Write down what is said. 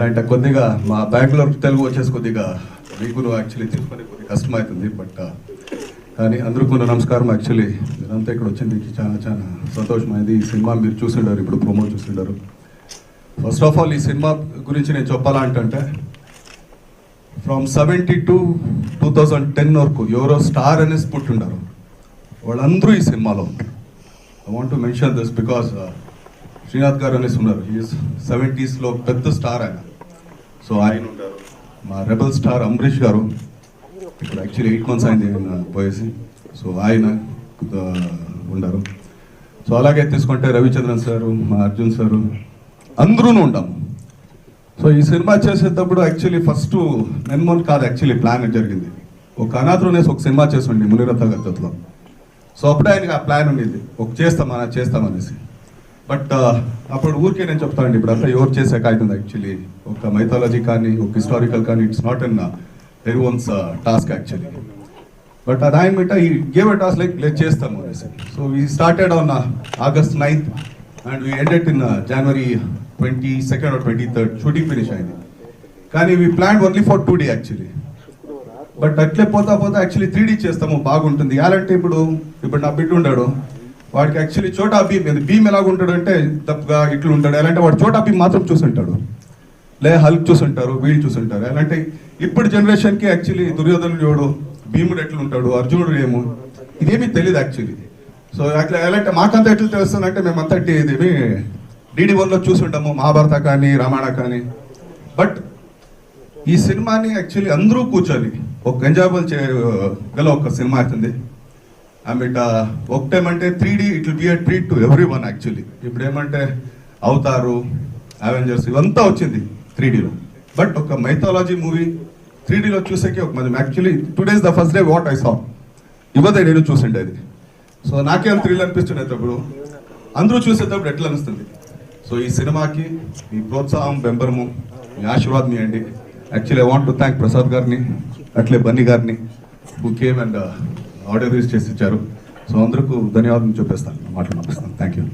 అంటే కొద్దిగా మా బెంగళూరు తెలుగు వచ్చేసి కొద్దిగా మీకు యాక్చువల్లీ తీసుకొని కొద్దిగా కష్టమవుతుంది. బట్ కానీ అందరికీ నమస్కారం. యాక్చువల్లీ మీరంతా ఇక్కడ వచ్చింది చాలా చాలా సంతోషమైంది. ఈ సినిమా మీరు చూసిండారు, ఇప్పుడు ప్రమోట్ చూసిండారు. ఫస్ట్ ఆఫ్ ఆల్ ఈ సినిమా గురించి నేను చెప్పాలంటే ఫ్రమ్ 70 to 2010 వరకు ఎవరో స్టార్ అనేసి పుట్టిండారు, వాళ్ళందరూ ఈ సినిమాలో ఉంటారు. I want to mention this because Srinath గారు అనేసి ఉన్నారు. ఈజ్ 70s పెద్ద స్టార్ ఆయన. సో ఆయన ఉంటారు. మా రెబల్ స్టార్ అంబరీష్ గారు ఇప్పుడు యాక్చువల్లీ 8 months అయింది ఆయన పోయేసి. సో ఆయన ఉన్నారు. సో అలాగే తీసుకుంటే రవిచంద్రన్ సారు, మా అర్జున్ సారు అందరూ ఉంటాము. సో ఈ సినిమా చేసేటప్పుడు యాక్చువల్లీ ఫస్ట్ నెన్మోన్ కాదు, యాక్చువల్లీ ప్లాన్ జరిగింది. ఒక అనాథ్రోనేసి ఒక సినిమా చేస్తుండే మునిరత్న గద్దలో. సో అప్పుడే ఆయనకి ఆ ప్లాన్ ఉండేది, ఒక చేస్తామనేసి. బట్ అప్పుడు ఊరికే నేను చెప్తానండి, ఇప్పుడు అంతా ఎవరు చేసాక అవుతుంది. యాక్చువల్లీ ఒక మైథాలజీ కానీ ఒక హిస్టారికల్ కానీ it's not an everyone's task actually. But అది ఆయన బిట్ట ఈ గేవ్ ఎ టాస్క్ లైక్ చేస్తాము అనేసి. So we started on August 9th and we ended in January 22nd or 23rd shooting finish అయింది. కానీ we plan only for 2 days actually. But అట్లే పోతా actually 3D చేస్తాము, బాగుంటుంది. ఎలాంటి ఇప్పుడు నా బిడ్డ ఉంటాడు, వాడికి యాక్చువల్లీ చోటా భీమ్ ఎలాగుంటాడు అంటే తప్పుగా ఇట్లు ఉంటాడు. ఎలాంటి వాడు చోటా భీమ్ మాత్రం చూసుంటాడు, లే హల్క్ చూసుంటారు, వీళ్ళు చూసుంటారు. ఎలాంటి ఇప్పుడు జనరేషన్కి యాక్చువల్లీ దుర్యోధనుడు ఎవడు, భీముడు ఎట్లుంటాడు, అర్జునుడు ఏమో ఇదేమీ తెలియదు యాక్చువల్లీ. సో అట్లా ఎలాంటి మాకంతా ఎట్లా తెలుస్తుందంటే మేమంతా ఇదేమి DD1లో చూసుంటాము, మహాభారత కానీ రామాయణ కానీ. బట్ ఈ సినిమాని యాక్చువల్లీ అందరూ కూర్చొని ఒక ఎంజాయబుల్ గల ఒక సినిమా అవుతుంది. ఆమెట ఒకటేమంటే 3D it will be a treat to every one actually. ఇప్పుడు ఏమంటే అవతారు, అవెంజర్స్ ఇవంతా వచ్చింది 3Dలో. బట్ ఒక మైథాలజీ మూవీ 3Dలో చూసేకి ఒక మంది actually 2 days the first day what I saw ఇవ్వదే నేను చూసిండేది. సో నాకేం థ్రిల్ అనిపిస్తుండేటప్పుడు అందరూ చూసేటప్పుడు ఎట్లా అనిస్తుంది. సో ఈ సినిమాకి మీ ప్రోత్సాహం, బెంబరము, మీ ఆశీర్వాదం ఇవ్వండి. Actually I want to thank Prasad గారిని, అట్లే బన్నీ గారిని who came and audio release చేసి ఇచ్చారు. సో అందరికీ ధన్యవాదాలు చూపిస్తాను, మాట్లాడిస్తాను. Thank you.